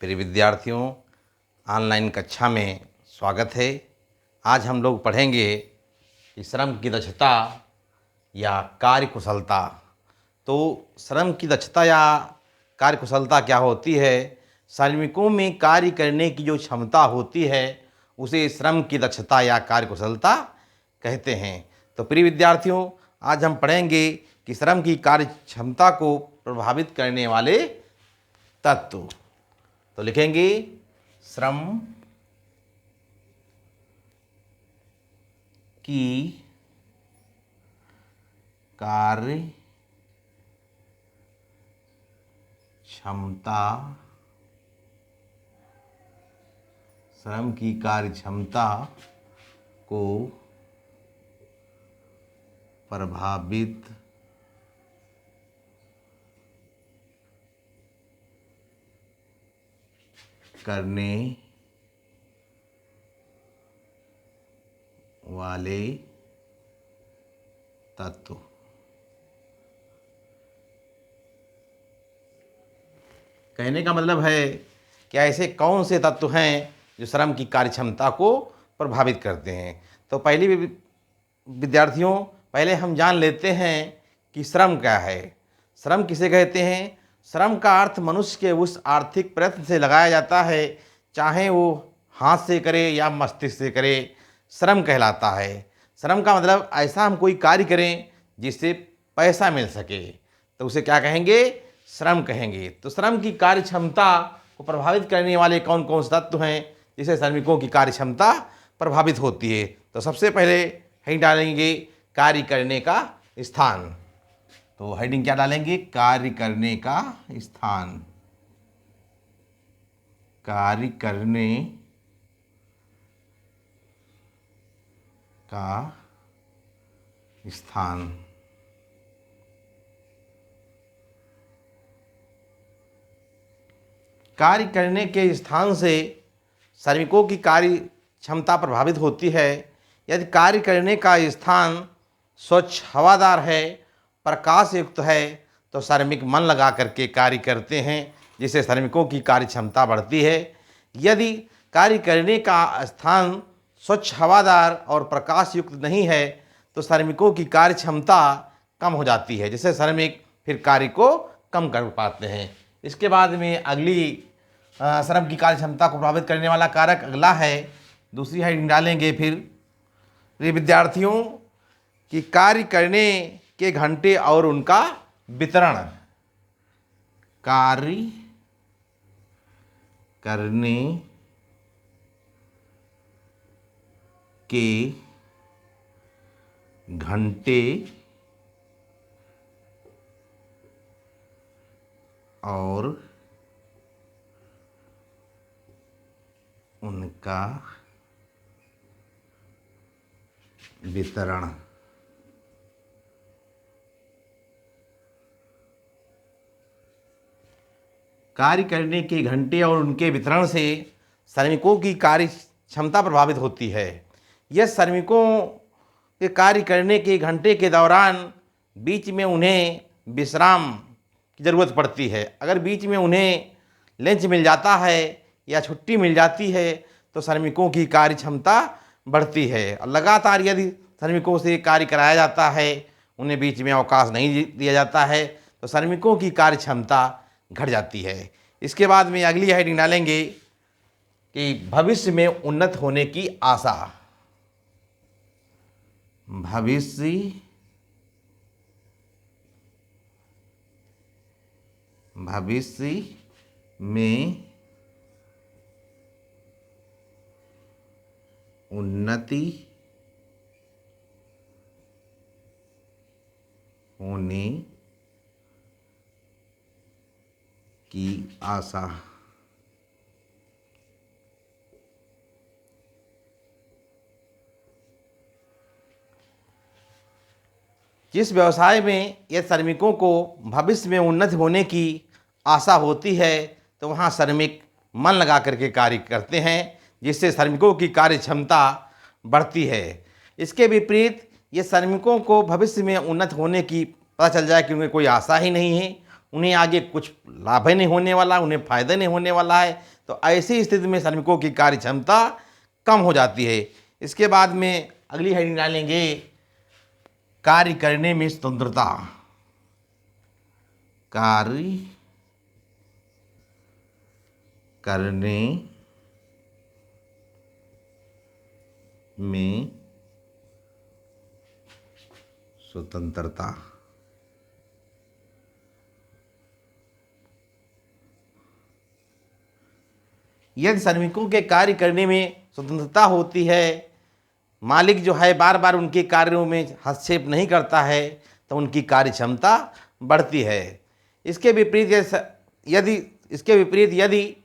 प्रिय विद्यार्थियों, ऑनलाइन कक्षा में स्वागत है। आज हम लोग पढ़ेंगे कि श्रम की दक्षता या कार्य कुशलता। तो श्रम की दक्षता या कार्य कुशलता क्या होती है? श्रमिकों में कार्य करने की जो क्षमता होती है उसे श्रम की दक्षता या कार्य कुशलता कहते हैं। तो प्रिय विद्यार्थियों, आज हम पढ़ेंगे कि श्रम की कार्य क्षमता को प्रभावित करने वाले तत्व। तो लिखेंगे श्रम की कार्य क्षमता, श्रम की कार्य क्षमता को प्रभावित करने वाले तत्व। कहने का मतलब है कि ऐसे कौन से तत्व हैं जो श्रम की कार्य क्षमता को प्रभावित करते हैं। तो विद्यार्थियों, पहले हम जान लेते हैं कि श्रम क्या है। श्रम किसे कहते हैं? श्रम का अर्थ मनुष्य के उस आर्थिक प्रयत्न से लगाया जाता है, चाहे वो हाथ से करे या मस्तिष्क से करे, श्रम कहलाता है। श्रम का मतलब ऐसा हम कोई कार्य करें जिससे पैसा मिल सके, तो उसे क्या कहेंगे? श्रम कहेंगे। तो श्रम की कार्य क्षमता को प्रभावित करने वाले कौन कौन से तत्व हैं जिससे श्रमिकों की कार्य क्षमता प्रभावित होती है? तो सबसे पहले हेडिंग डालेंगे कार्य करने का स्थान। तो हेडिंग क्या डालेंगे? कार्य करने का स्थान। कार्य करने का स्थान। कार्य करने के स्थान से श्रमिकों की कार्य क्षमता प्रभावित होती है। यदि कार्य करने का स्थान स्वच्छ हवादार है, प्रकाश युक्त है, तो श्रमिक मन लगा करके कार्य करते हैं, जिससे श्रमिकों की कार्य क्षमता बढ़ती है। यदि कार्य करने का स्थान स्वच्छ हवादार और प्रकाश युक्त नहीं है, तो श्रमिकों की कार्य क्षमता कम हो जाती है, जिससे श्रमिक फिर कार्य को कम कर पाते हैं। इसके बाद में अगली श्रम की कार्य क्षमता को प्रभावित करने वाला कारक अगला है। दूसरी हेडिंग डालेंगे फिर प्रिय विद्यार्थियों कि कार्य करने के घंटे और उनका वितरण। कार्य करने के घंटे और उनका वितरण। कार्य करने के घंटे और उनके वितरण से श्रमिकों की कार्य क्षमता प्रभावित होती है। यह श्रमिकों के कार्य करने के घंटे के दौरान बीच में उन्हें विश्राम की ज़रूरत पड़ती है। अगर बीच में उन्हें लंच मिल जाता है या छुट्टी मिल जाती है, तो श्रमिकों की कार्य क्षमता बढ़ती है। और लगातार यदि श्रमिकों से कार्य कराया जाता है, उन्हें बीच में अवकाश नहीं दिया जाता है, तो श्रमिकों की कार्य क्षमता घट जाती है। इसके बाद में अगली हेडिंग डालेंगे कि भविष्य में उन्नत होने की आशा। भविष्य में उन्नति होने की आशा। जिस व्यवसाय में यह श्रमिकों को भविष्य में उन्नति होने की आशा होती है, तो वहाँ श्रमिक मन लगा करके कार्य करते हैं, जिससे श्रमिकों की कार्य क्षमता बढ़ती है। इसके विपरीत ये श्रमिकों को भविष्य में उन्नत होने की पता चल जाए कि उन्हें कोई आशा ही नहीं है, उन्हें आगे कुछ लाभ ही नहीं होने वाला, उन्हें फ़ायदा नहीं होने वाला है, तो ऐसी स्थिति में श्रमिकों की कार्य क्षमता कम हो जाती है। इसके बाद में अगली हेडिंग डालेंगे कार्य करने में स्वतंत्रता। कार्य करने में स्वतंत्रता। यदि श्रमिकों के कार्य करने में स्वतंत्रता होती है, मालिक जो है बार बार उनके कार्यों में हस्तक्षेप नहीं करता है, तो उनकी कार्य क्षमता बढ़ती है। इसके विपरीत यदि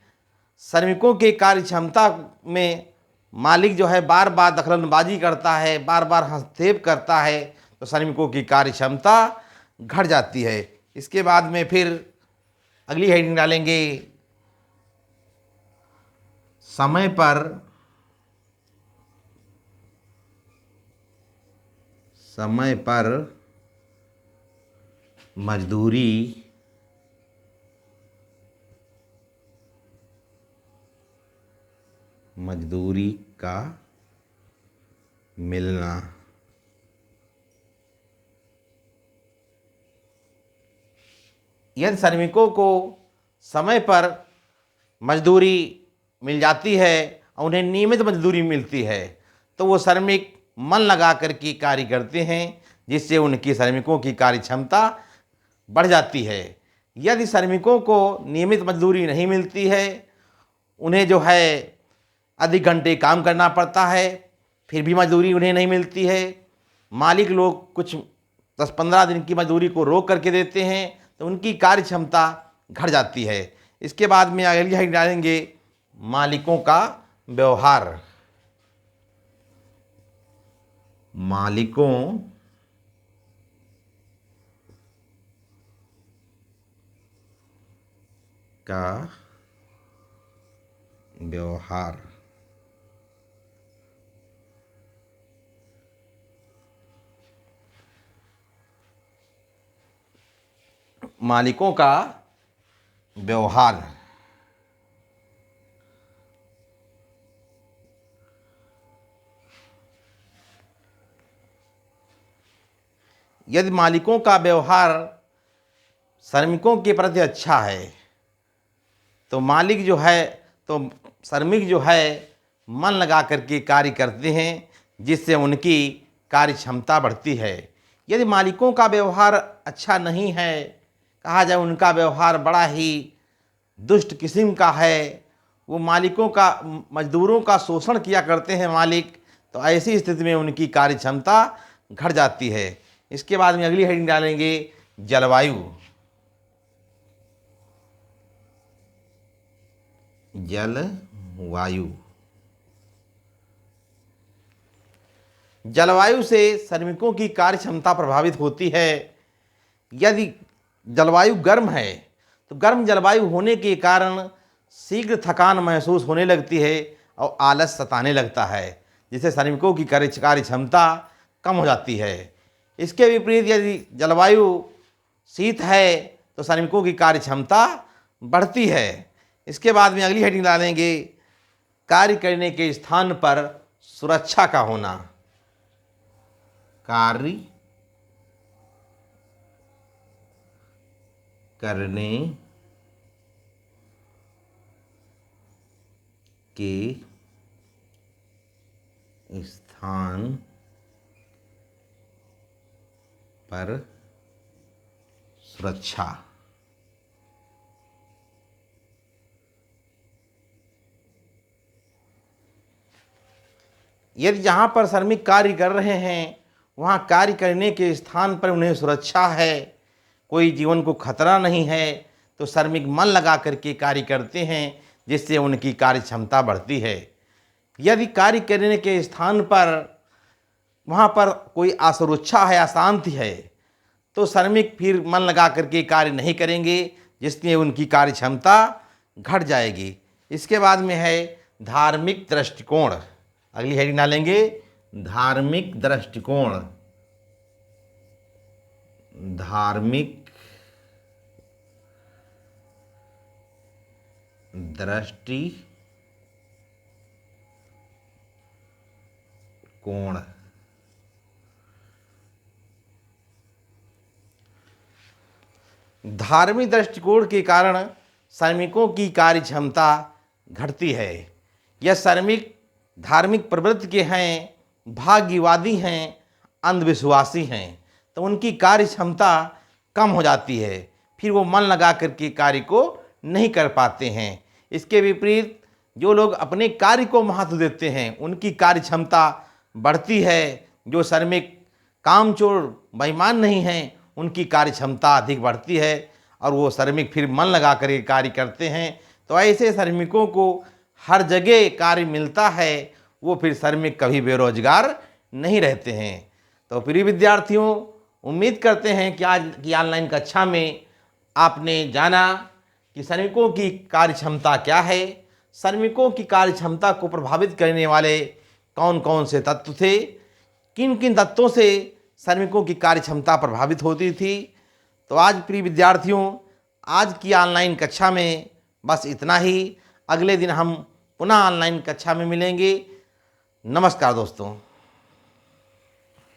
श्रमिकों के कार्य क्षमता में मालिक जो है बार बार दखलंदाजी करता है, बार बार हस्तक्षेप करता है, तो श्रमिकों की कार्य क्षमता घट जाती है। इसके बाद में फिर अगली हेडिंग डालेंगे समय पर मजदूरी का मिलना। यदि श्रमिकों को समय पर मजदूरी मिल जाती है और उन्हें नियमित मजदूरी मिलती है, तो वो श्रमिक मन लगा कर के कार्य करते हैं, जिससे उनकी श्रमिकों की कार्य क्षमता बढ़ जाती है। यदि श्रमिकों को नियमित मजदूरी नहीं मिलती है, उन्हें जो है अधिक घंटे काम करना पड़ता है, फिर भी मजदूरी उन्हें नहीं मिलती है, मालिक लोग कुछ 10-15 दिन की मजदूरी को रोक करके देते हैं, तो उनकी कार्य क्षमता घट जाती है। इसके बाद में अगली हेडिंग डालेंगे मालिकों का व्यवहार। मालिकों का व्यवहार। मालिकों का व्यवहार। यदि मालिकों का व्यवहार श्रमिकों के प्रति अच्छा है, तो श्रमिक जो है मन लगा करके कार्य करते हैं, जिससे उनकी कार्य क्षमता बढ़ती है। यदि मालिकों का व्यवहार अच्छा नहीं है, कहा जाए उनका व्यवहार बड़ा ही दुष्ट किस्म का है, वो मजदूरों का शोषण किया करते हैं मालिक, तो ऐसी स्थिति में उनकी कार्य क्षमता घट जाती है। इसके बाद में अगली हेडिंग डालेंगे जलवायु। जलवायु से श्रमिकों की कार्य क्षमता प्रभावित होती है। यदि जलवायु गर्म है, तो गर्म जलवायु होने के कारण शीघ्र थकान महसूस होने लगती है और आलस सताने लगता है, जिससे श्रमिकों की कार्य क्षमता कम हो जाती है। इसके विपरीत यदि जलवायु शीत है, तो श्रमिकों की कार्य क्षमता बढ़ती है। इसके बाद में अगली हेडिंग डालेंगे कार्य करने के स्थान पर सुरक्षा का होना। कार्य करने के स्थान पर सुरक्षा। यदि जहाँ पर श्रमिक कार्य कर रहे हैं, वहाँ कार्य करने के स्थान पर उन्हें सुरक्षा है, कोई जीवन को खतरा नहीं है, तो श्रमिक मन लगा करके कार्य करते हैं, जिससे उनकी कार्य क्षमता बढ़ती है। यदि कार्य करने के स्थान पर वहाँ पर कोई असुरक्षा है, अशांति है, तो श्रमिक फिर मन लगा करके कार्य नहीं करेंगे, जिससे उनकी कार्य क्षमता घट जाएगी। इसके बाद में है धार्मिक दृष्टिकोण। अगली हेडिंग डालेंगे धार्मिक दृष्टिकोण। धार्मिक दृष्टिकोण। धार्मिक दृष्टिकोण के कारण श्रमिकों की कार्य क्षमता घटती है। यह श्रमिक धार्मिक प्रवृत्ति के हैं, भाग्यवादी हैं, अंधविश्वासी हैं, तो उनकी कार्य क्षमता कम हो जाती है, फिर वो मन लगा करके कार्य को नहीं कर पाते हैं। इसके विपरीत जो लोग अपने कार्य को महत्व देते हैं उनकी कार्य क्षमता बढ़ती है। जो श्रमिक कामचोर बेईमान नहीं हैं उनकी कार्य क्षमता अधिक बढ़ती है और वो श्रमिक फिर मन लगा कर के कार्य करते हैं। तो ऐसे श्रमिकों को हर जगह कार्य मिलता है, वो फिर श्रमिक कभी बेरोजगार नहीं रहते हैं। तो प्रिय विद्यार्थियों, उम्मीद करते हैं कि आज की ऑनलाइन कक्षा में आपने जाना कि श्रमिकों की कार्य क्षमता क्या है, श्रमिकों की कार्य क्षमता को प्रभावित करने वाले कौन कौन से तत्व थे, किन किन तत्वों से श्रमिकों की कार्य क्षमता प्रभावित होती थी। तो आज प्रिय विद्यार्थियों, आज की ऑनलाइन कक्षा में बस इतना ही। अगले दिन हम पुनः ऑनलाइन कक्षा में मिलेंगे। नमस्कार दोस्तों।